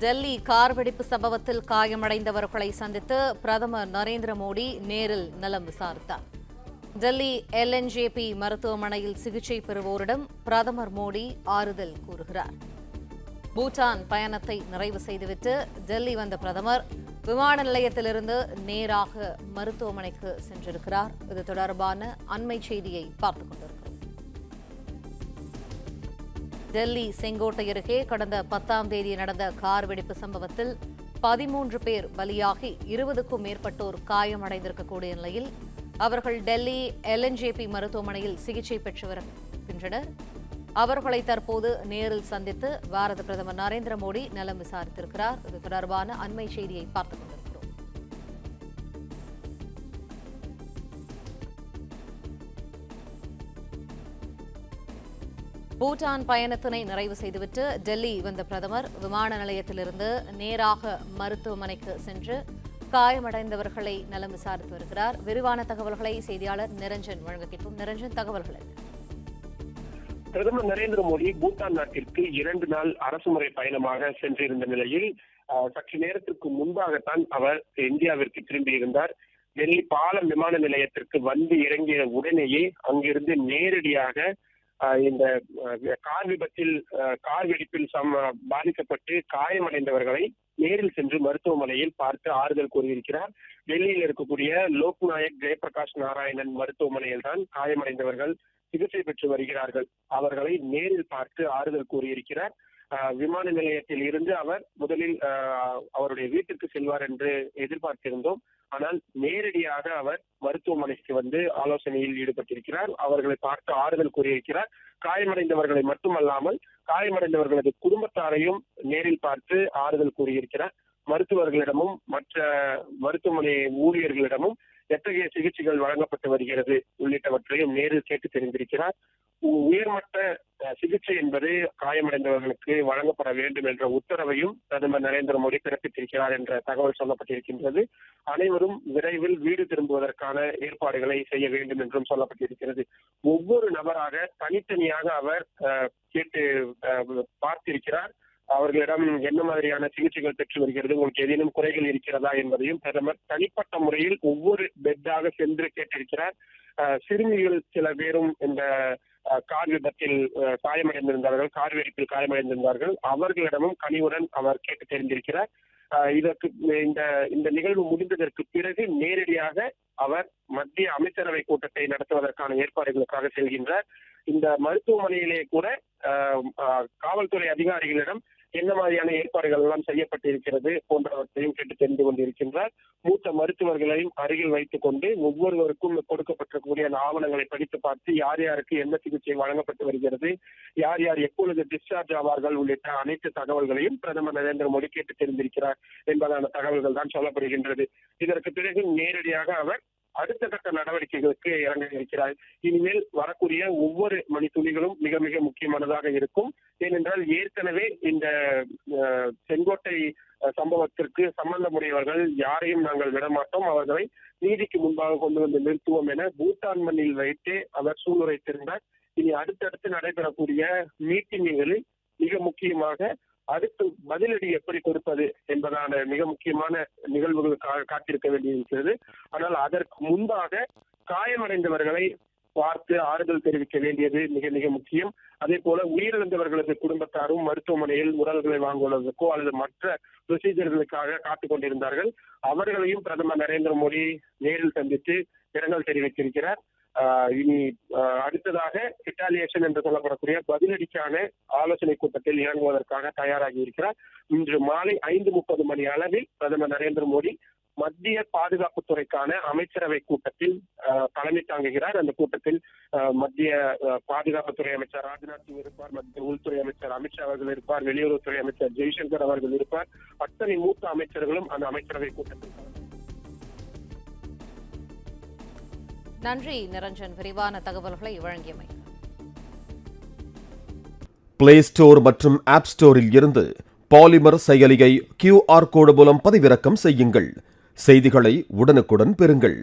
Delhi car வெடிப்பு சம்பவத்தில் காயமடைந்தவர்களை சந்தித்து பிரதமர் நரேந்திர மோடி நேரில் நலம் விசாரித்தார். டெல்லி LNJP மருத்துவமனையில் சிகிச்சை பெறுவோரிடம் பிரதமர் மோடி ஆறுதல் கூறுகிறார். பூட்டான் பயணத்தை நிறைவு செய்துவிட்டு டெல்லி வந்த பிரதமர் விமான நிலையத்திலிருந்து நேராக மருத்துவமனைக்கு சென்றிருக்கிறார். இது தொடர்பான அண்மை செய்தியை பார்த்துக் கொண்டிருக்கிறோம். டெல்லி செங்கோட்டை அருகே கடந்த 10ஆம் தேதி நடந்த கார் வெடிப்பு சம்பவத்தில் 13 பேர் பலியாகி 20க்கும் மேற்பட்டோர் காயமடைந்திருக்கக்கூடிய நிலையில் அவர்கள் டெல்லி LNJP மருத்துவமனையில் சிகிச்சை பெற்று வருகின்றனர். அவர்களை தற்போது நேரில் சந்தித்து பாரத பிரதமர் நரேந்திர மோடி நலம் விசாரித்திருக்கிறார். இது தொடர்பான அண்மை செய்தியை பார்த்துக் கொண்டிருக்கிறோம். பூட்டான் பயணத்தினை நிறைவு செய்துவிட்டு டெல்லி வந்த பிரதமர் விமான நிலையத்திலிருந்து நேராக மருத்துவமனைக்கு சென்று காயமடைந்தவர்களை நலம் விசாரித்து வருகிறார். விரிவான தகவல்களை செய்தியாளர் நிரஞ்சன் வழங்க கேட்போம். நிரஞ்சன், தகவல்கள் என்ன? பிரதமர் நரேந்திர மோடி பூட்டான் நாட்டிற்கு 2 நாள் அரசுமுறை பயணமாக சென்றிருந்த நிலையில் சற்று நேரத்திற்கு முன்பாகத்தான் அவர் இந்தியாவிற்கு திரும்பியிருந்தார். டெல்லி பாலம் விமான நிலையத்திற்கு வந்து இறங்கிய உடனேயே அங்கிருந்து நேரடியாக இந்த கார் வெடிப்பில் பாதிக்கப்பட்டு காயமடைந்தவர்களை நேரில் சென்று மருத்துவமனையில் பார்த்து ஆறுதல் கூறியிருக்கிறார். டெல்லியில் இருக்கக்கூடிய லோக்நாயக் ஜெயபிரகாஷ் நாராயணன் மருத்துவமனையில் தான் காயமடைந்தவர்கள் சிகிச்சை பெற்று வருகிறார்கள். அவர்களை நேரில் பார்த்து ஆறுதல் கூறியிருக்கிறார். விமான நிலையத்தில் இருந்து அவர் முதலில் அவருடைய வீட்டுக்கு செல்வார் என்று எதிர்பார்த்திருந்தோம். ஆனால் நேரடியாக அவர் மருத்துவமனைக்கு வந்து ஆலோசனையில் ஈடுபட்டிருக்கிறார். அவர்களை பார்த்து ஆறுதல் கூறியிருக்கிறார். காயமடைந்தவர்களை மட்டுமல்லாமல் காயமடைந்தவர்களது குடும்பத்தாரையும் நேரில் பார்த்து ஆறுதல் கூறியிருக்கிறார். மருத்துவர்களிடமும் மற்ற மருத்துவமனை ஊழியர்களிடமும் எத்தகைய சிகிச்சைகள் வழங்கப்பட்டு வருகிறது உள்ளிட்டவற்றையும் நேரில் கேட்டு தெரிந்திருக்கிறார். உயர்மட்ட சிகிச்சை என்பது காயமடைந்தவர்களுக்கு வழங்கப்பட வேண்டும் என்ற உத்தரவையும் பிரதமர் நரேந்திர மோடி பிறப்பித்திருக்கிறார் என்ற தகவல் சொல்லப்பட்டிருக்கின்றது. அனைவரும் விரைவில் வீடு திரும்புவதற்கான ஏற்பாடுகளை செய்ய வேண்டும் என்றும் சொல்லப்பட்டிருக்கிறது. ஒவ்வொரு நபராக தனித்தனியாக அவர் கேட்டு பார்த்திருக்கிறார். அவர்களிடம் என்ன மாதிரியான சிகிச்சைகள் பெற்று வருகிறது, உங்களுக்கு ஏதேனும் குறைகள் இருக்கிறதா என்பதையும் பிரதமர் தனிப்பட்ட முறையில் ஒவ்வொரு பெட்டாக சென்று கேட்டிருக்கிறார். சிறுமிகள் சில பேரும் இந்த கார் விபத்தில் காயமடைந்திருந்தார்கள், கார் வெடிப்பில் காயமடைந்திருந்தார்கள். அவர்களிடமும் கனிவுடன் அவர் கேட்டு தெரிந்திருக்கிறார். இதற்கு இந்த நிகழ்வு முடிந்ததற்கு பிறகு நேரடியாக அவர் மத்திய அமைச்சரவை கூட்டத்தை நடத்துவதற்கான ஏற்பாடுகளுக்காக செல்கின்றார். இந்த மருத்துவமனையிலே கூட காவல்துறை அதிகாரிகளிடம் என்ன மாதிரியான ஏற்பாடுகள் எல்லாம் செய்யப்பட்டிருக்கிறது போன்றவற்றையும் கேட்டு தெரிந்து கொண்டிருக்கின்றார். மூத்த மருத்துவர்களையும் அருகில் வைத்துக் கொண்டு ஒவ்வொருவருக்கும் கொடுக்கப்பட்டிருக்கக்கூடிய ஆவணங்களை படித்து பார்த்து யார் யாருக்கு என்ன சிகிச்சை வழங்கப்பட்டு வருகிறது, யார் யார் எப்பொழுது டிஸ்சார்ஜ் ஆவார்கள் உள்ளிட்ட அனைத்து தகவல்களையும் பிரதமர் நரேந்திர மோடி கேட்டு தெரிந்திருக்கிறார் என்பதான தகவல்கள் தான் சொல்லப்படுகின்றது. இதற்கு பிறகு நேரடியாக அவர் அடுத்த கட்ட நடவடிக்கைகளுக்கு இறங்க இருக்கிறார். இனிமேல் வரக்கூடிய ஒவ்வொரு மணித்துளிகளும் மிக மிக முக்கியமானதாக இருக்கும். ஏனென்றால் ஏற்கனவே இந்த செங்கோட்டை சம்பவத்திற்கு சம்பந்தமுடையவர்கள் யாரையும் நாங்கள் விடமாட்டோம், அவர்களை நீதிக்கு முன்பாக கொண்டு வந்து நிறுத்துவோம் என பூட்டான் மண்ணில் வைத்தே அவர் சூளுரைத்திருந்தார். இனி அடுத்தடுத்து நடைபெறக்கூடிய மீட்டிங்குகளில் மிக முக்கியமாக அடுத்து பதிலடி எப்படி கொடுப்பது என்பதான மிக முக்கியமான நிகழ்வுகள் காத்திருக்க வேண்டியிருக்கிறது. ஆனால் அதற்கு முன்பாக காயமடைந்தவர்களை பார்த்து ஆறுதல் தெரிவிக்க வேண்டியது மிக மிக முக்கியம். அதே போல உயிரிழந்தவர்களது குடும்பத்தாரும் மருத்துவமனையில் உடல்களை வாங்குவதற்கோ அல்லது மற்ற ப்ரொசீஜர்களுக்காக காத்துக் கொண்டிருந்தார்கள். அவர்களையும் பிரதமர் நரேந்திர மோடி நேரில் சந்தித்து இரங்கல் தெரிவித்திருக்கிறார். இனி அடுத்ததாக ரிட்டாலியேஷன் என்று சொல்லப்படக்கூடிய பதிலடிக்கான ஆலோசனை கூட்டத்தில் இறங்குவதற்காக தயாராகி இருக்கிறார். இன்று மாலை 5:30 மணி அளவில் பிரதமர் நரேந்திர மோடி மத்திய பாதுகாப்புத்துறைக்கான அமைச்சரவை கூட்டத்தில் தலைமை தாங்குகிறார். அந்த கூட்டத்தில் மத்திய பாதுகாப்புத்துறை அமைச்சர் ராஜ்நாத் சிங் இருப்பார், மத்திய உள்துறை அமைச்சர் அமித்ஷா அவர்கள் இருப்பார், வெளியுறவுத்துறை அமைச்சர் ஜெய்சங்கர் அவர்கள் இருப்பார். அத்தனை மூத்த அமைச்சர்களும் அந்த அமைச்சரவை கூட்டத்தில். நன்றி நிரஞ்சன், விரிவான தகவல்களை வழங்கியமை. பிளே ஸ்டோர் மற்றும் ஆப் ஸ்டோரில் இருந்து பாலிமர் செயலியை QR கோடு மூலம் பதிவிறக்கம் செய்யுங்கள். செய்திகளை உடனுக்குடன் பெறுங்கள்.